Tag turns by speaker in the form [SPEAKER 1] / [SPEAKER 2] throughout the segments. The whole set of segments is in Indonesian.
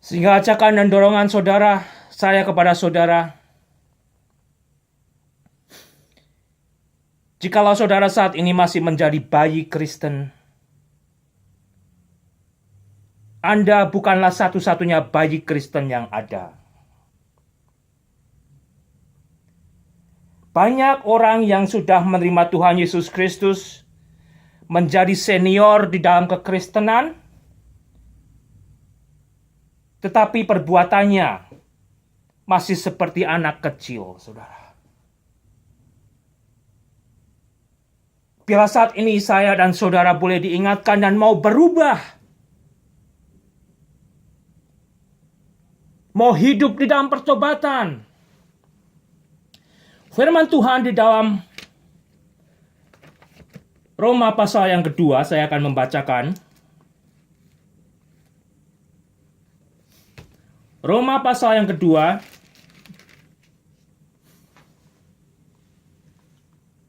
[SPEAKER 1] Sehingga ajakan dan dorongan saya kepada saudara, jikalau saudara saat ini masih menjadi bayi Kristen, Anda bukanlah satu-satunya bayi Kristen yang ada. Banyak orang yang sudah menerima Tuhan Yesus Kristus, menjadi senior di dalam kekristenan, tetapi perbuatannya masih seperti anak kecil, saudara. Bila saat ini saya dan saudara boleh diingatkan dan mau berubah, mau hidup di dalam pertobatan, firman Tuhan di dalam Roma pasal yang kedua, saya akan membacakan. Roma pasal yang kedua,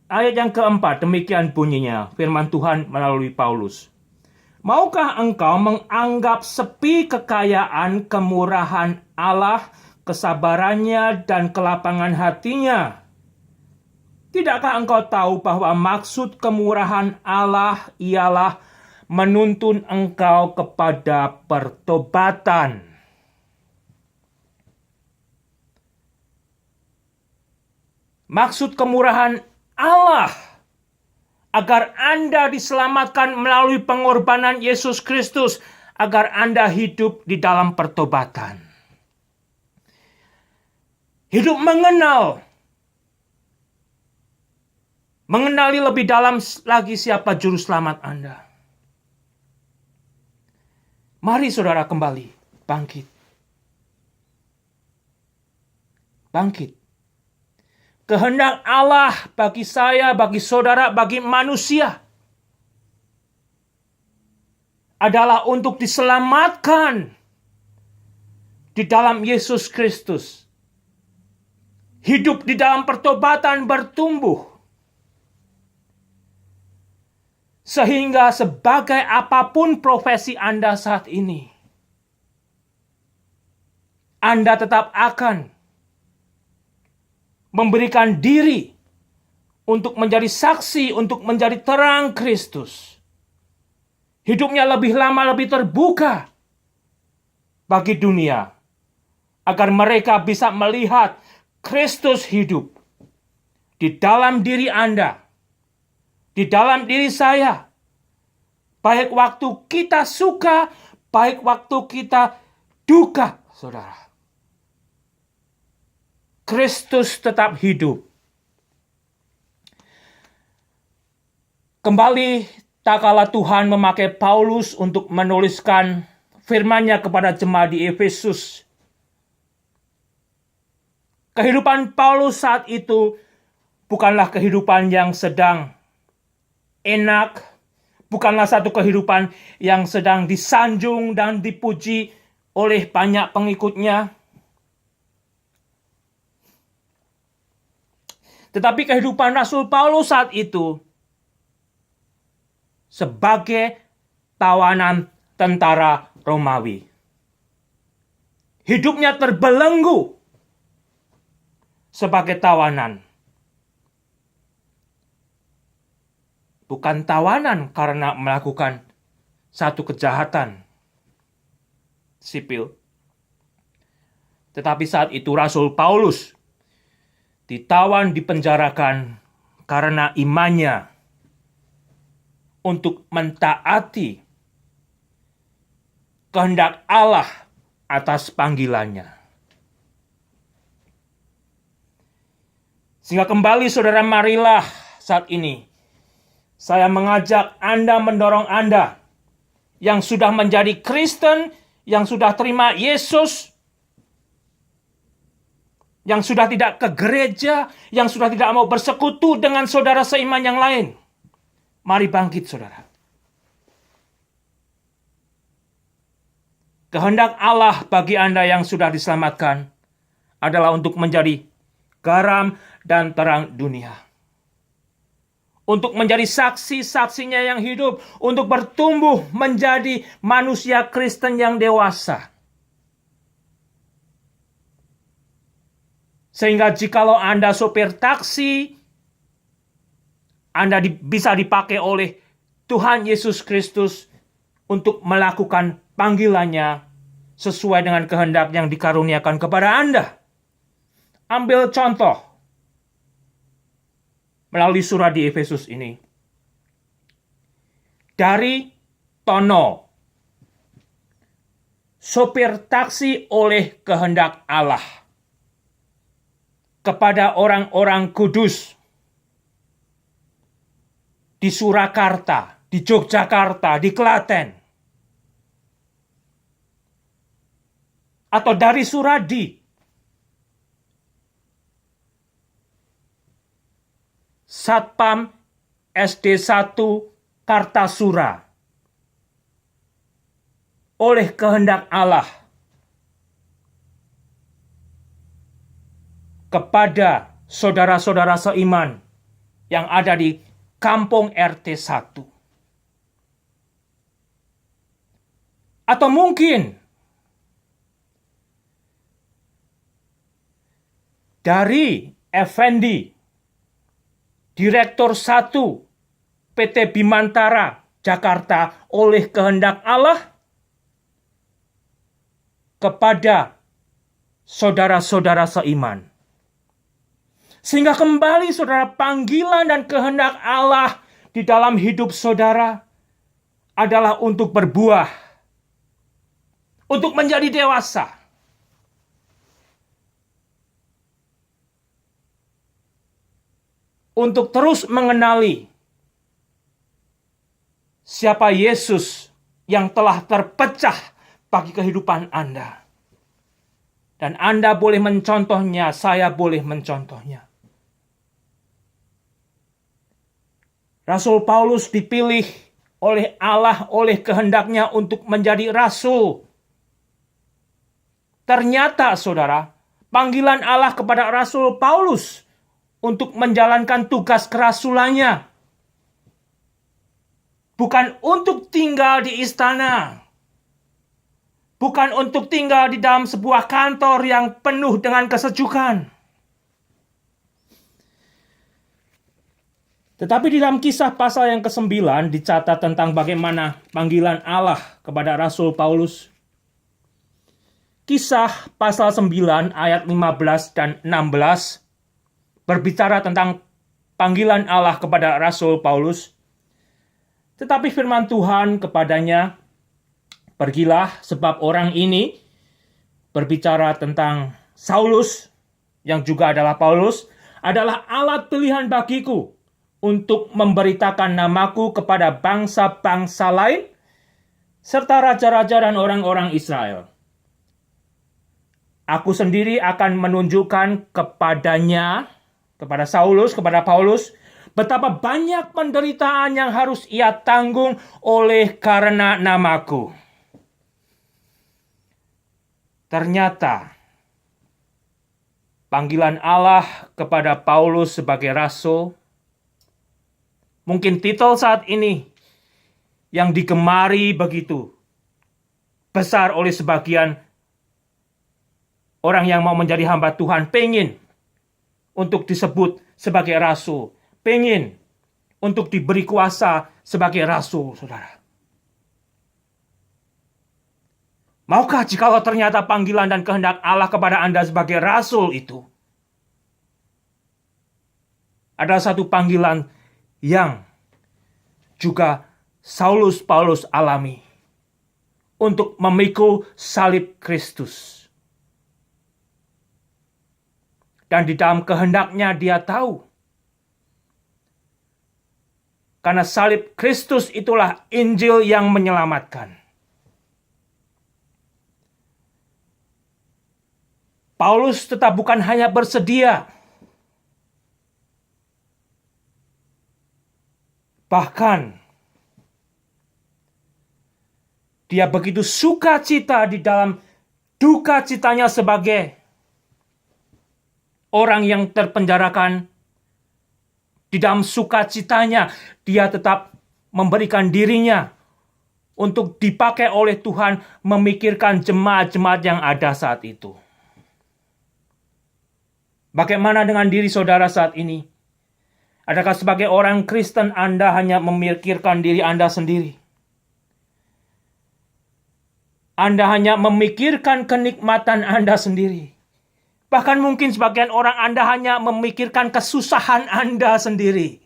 [SPEAKER 1] ayat yang keempat, demikian bunyinya, firman Tuhan melalui Paulus. Maukah engkau menganggap sepi kekayaan, kemurahan Allah, kesabarannya, dan kelapangan hatinya? Tidakkah engkau tahu bahwa maksud kemurahan Allah ialah menuntun engkau kepada pertobatan? Maksud kemurahan Allah agar Anda diselamatkan melalui pengorbanan Yesus Kristus, agar Anda hidup di dalam pertobatan. Hidup mengenali lebih dalam lagi siapa juru selamat Anda. Mari saudara kembali bangkit. Bangkit. Kehendak Allah bagi saya, bagi saudara, bagi manusia adalah untuk diselamatkan di dalam Yesus Kristus. Hidup di dalam pertobatan, bertumbuh. Sehingga sebagai apapun profesi Anda saat ini, Anda tetap akan memberikan diri untuk menjadi saksi, untuk menjadi terang Kristus. Hidupnya lebih lama, lebih terbuka bagi dunia, agar mereka bisa melihat Kristus hidup di dalam diri Anda, di dalam diri saya. Baik waktu kita suka, baik waktu kita duka, saudara. Kristus tetap hidup. Kembali, tak kala Tuhan memakai Paulus untuk menuliskan firman-Nya kepada jemaat di Efesus. Kehidupan Paulus saat itu bukanlah kehidupan yang sedang enak, bukanlah satu kehidupan yang sedang disanjung dan dipuji oleh banyak pengikutnya. Tetapi kehidupan Rasul Paulus saat itu sebagai tawanan tentara Romawi. Hidupnya terbelenggu sebagai tawanan. Bukan tawanan karena melakukan satu kejahatan sipil. Tetapi saat itu Rasul Paulus ditawan, dipenjarakan karena imannya untuk mentaati kehendak Allah atas panggilannya. Sehingga kembali saudara, marilah saat ini saya mengajak Anda, mendorong Anda yang sudah menjadi Kristen, yang sudah terima Yesus, yang sudah tidak ke gereja, yang sudah tidak mau bersekutu dengan saudara seiman yang lain. Mari bangkit, saudara. Kehendak Allah bagi Anda yang sudah diselamatkan adalah untuk menjadi garam dan terang dunia. Untuk menjadi saksi-saksinya yang hidup, untuk bertumbuh menjadi manusia Kristen yang dewasa. Sehingga jikalau Anda sopir taksi, Anda bisa dipakai oleh Tuhan Yesus Kristus untuk melakukan panggilannya sesuai dengan kehendak yang dikaruniakan kepada Anda. Ambil contoh melalui surat di Efesus ini. Dari Tono, sopir taksi oleh kehendak Allah, kepada orang-orang kudus di Surakarta, di Yogyakarta, di Klaten, atau dari Suradi, Satpam SD 1 Kartasura, oleh kehendak Allah, kepada saudara-saudara seiman yang ada di Kampung RT 1. Atau mungkin dari Effendi, Direktur 1 PT Bimantara, Jakarta, oleh kehendak Allah, kepada saudara-saudara seiman. Sehingga kembali saudara, panggilan dan kehendak Allah di dalam hidup saudara adalah untuk berbuah, untuk menjadi dewasa, untuk terus mengenali siapa Yesus yang telah terpecah bagi kehidupan Anda. Dan Anda boleh mencontohnya, saya boleh mencontohnya. Rasul Paulus dipilih oleh Allah, oleh kehendaknya untuk menjadi rasul. Ternyata saudara, panggilan Allah kepada Rasul Paulus untuk menjalankan tugas kerasulannya bukan untuk tinggal di istana, bukan untuk tinggal di dalam sebuah kantor yang penuh dengan kesejukan. Tetapi di dalam Kisah pasal yang ke-9 dicatat tentang bagaimana panggilan Allah kepada Rasul Paulus. Kisah pasal 9 ayat 15 dan 16 berbicara tentang panggilan Allah kepada Rasul Paulus. Tetapi firman Tuhan kepadanya, pergilah sebab orang ini, berbicara tentang Saulus yang juga adalah Paulus, adalah alat pilihan bagiku untuk memberitakan namaku kepada bangsa-bangsa lain serta raja-raja dan orang-orang Israel. Aku sendiri akan menunjukkan kepadanya, kepada Saulus, kepada Paulus, betapa banyak penderitaan yang harus ia tanggung oleh karena namaku. Ternyata panggilan Allah kepada Paulus sebagai rasul, mungkin titel saat ini yang digemari begitu besar oleh sebagian orang yang mau menjadi hamba Tuhan, pengen untuk disebut sebagai rasul, pengen untuk diberi kuasa sebagai rasul, saudara. Maukah jikalau ternyata panggilan dan kehendak Allah kepada Anda sebagai rasul itu adalah satu panggilan yang juga Saulus Paulus alami untuk memikul salib Kristus. Dan di dalam kehendaknya dia tahu, karena salib Kristus itulah Injil yang menyelamatkan. Paulus tetap bukan hanya bersedia, bahkan dia begitu sukacita di dalam duka citanya sebagai orang yang terpenjarakan. Di dalam sukacitanya dia tetap memberikan dirinya untuk dipakai oleh Tuhan memikirkan jemaat-jemaat yang ada saat itu. Bagaimana dengan diri saudara saat ini? Adakah sebagai orang Kristen Anda hanya memikirkan diri Anda sendiri? Anda hanya memikirkan kenikmatan Anda sendiri. Bahkan mungkin sebagian orang Anda hanya memikirkan kesusahan Anda sendiri.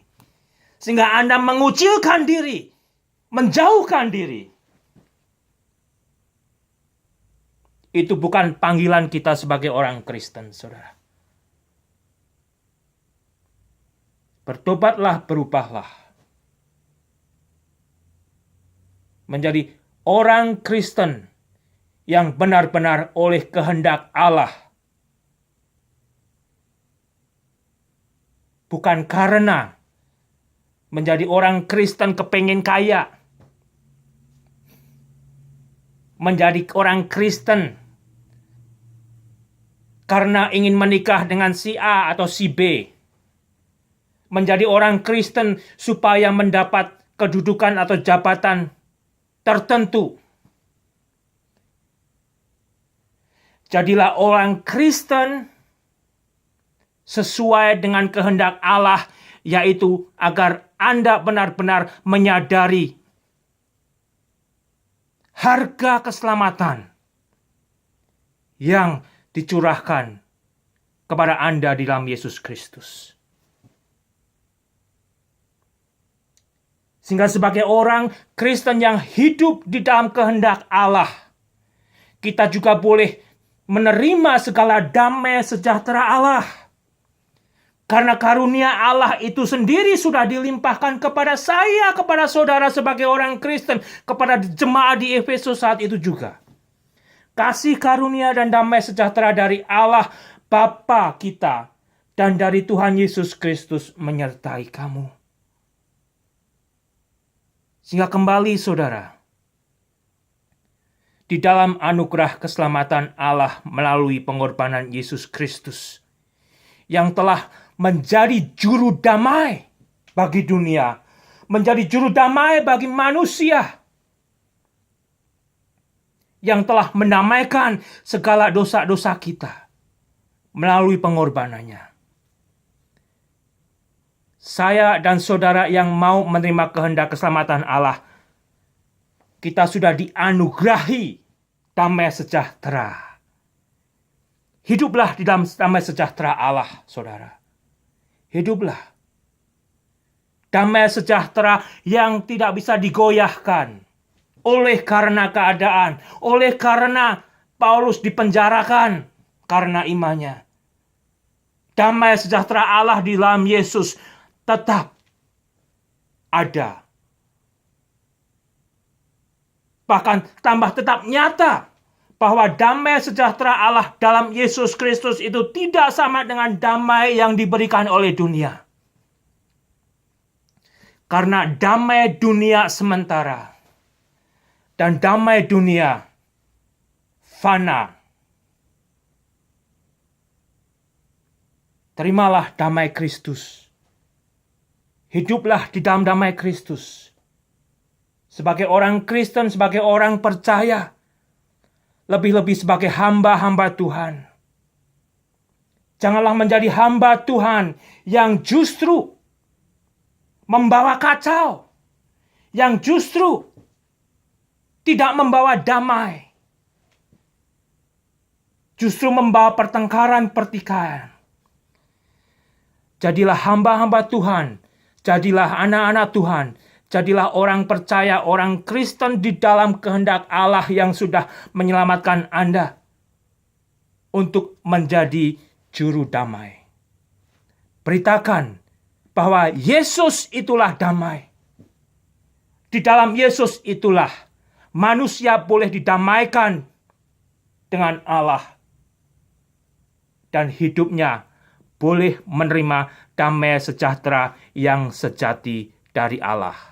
[SPEAKER 1] Sehingga Anda mengucilkan diri, menjauhkan diri. Itu bukan panggilan kita sebagai orang Kristen, saudara. Bertobatlah, berubahlah. Menjadi orang Kristen yang benar-benar oleh kehendak Allah. Bukan karena menjadi orang Kristen kepengen kaya. Menjadi orang Kristen karena ingin menikah dengan si A atau si B. Menjadi orang Kristen supaya mendapat kedudukan atau jabatan tertentu. Jadilah orang Kristen sesuai dengan kehendak Allah, yaitu agar Anda benar-benar menyadari harga keselamatan yang dicurahkan kepada Anda di dalam Yesus Kristus. Sehingga sebagai orang Kristen yang hidup di dalam kehendak Allah, kita juga boleh menerima segala damai sejahtera Allah. Karena karunia Allah itu sendiri sudah dilimpahkan kepada saya, kepada saudara sebagai orang Kristen, kepada jemaat di Efesus saat itu juga. Kasih karunia dan damai sejahtera dari Allah Bapa kita dan dari Tuhan Yesus Kristus menyertai kamu. Sehingga kembali saudara, di dalam anugerah keselamatan Allah melalui pengorbanan Yesus Kristus yang telah menjadi juru damai bagi dunia, menjadi juru damai bagi manusia, yang telah mendamaikan segala dosa-dosa kita melalui pengorbanannya. Saya dan saudara yang mau menerima kehendak keselamatan Allah, kita sudah dianugerahi damai sejahtera. Hiduplah di dalam damai sejahtera Allah, saudara. Hiduplah. Damai sejahtera yang tidak bisa digoyahkan oleh karena keadaan, oleh karena Paulus dipenjarakan karena imannya. Damai sejahtera Allah di dalam Yesus tetap ada. Bahkan tambah tetap nyata bahwa damai sejahtera Allah dalam Yesus Kristus itu tidak sama dengan damai yang diberikan oleh dunia. Karena damai dunia sementara dan damai dunia fana. Terimalah damai Kristus. Hiduplah di dalam damai Kristus. Sebagai orang Kristen, sebagai orang percaya, lebih-lebih sebagai hamba-hamba Tuhan. Janganlah menjadi hamba Tuhan yang justru membawa kacau, yang justru tidak membawa damai, justru membawa pertengkaran, pertikaian. Jadilah hamba-hamba Tuhan, jadilah anak-anak Tuhan, jadilah orang percaya, orang Kristen di dalam kehendak Allah yang sudah menyelamatkan Anda untuk menjadi juru damai. Beritakan bahwa Yesus itulah damai. Di dalam Yesus itulah manusia boleh didamaikan dengan Allah. Dan hidupnya boleh menerima damai sejahtera yang sejati dari Allah.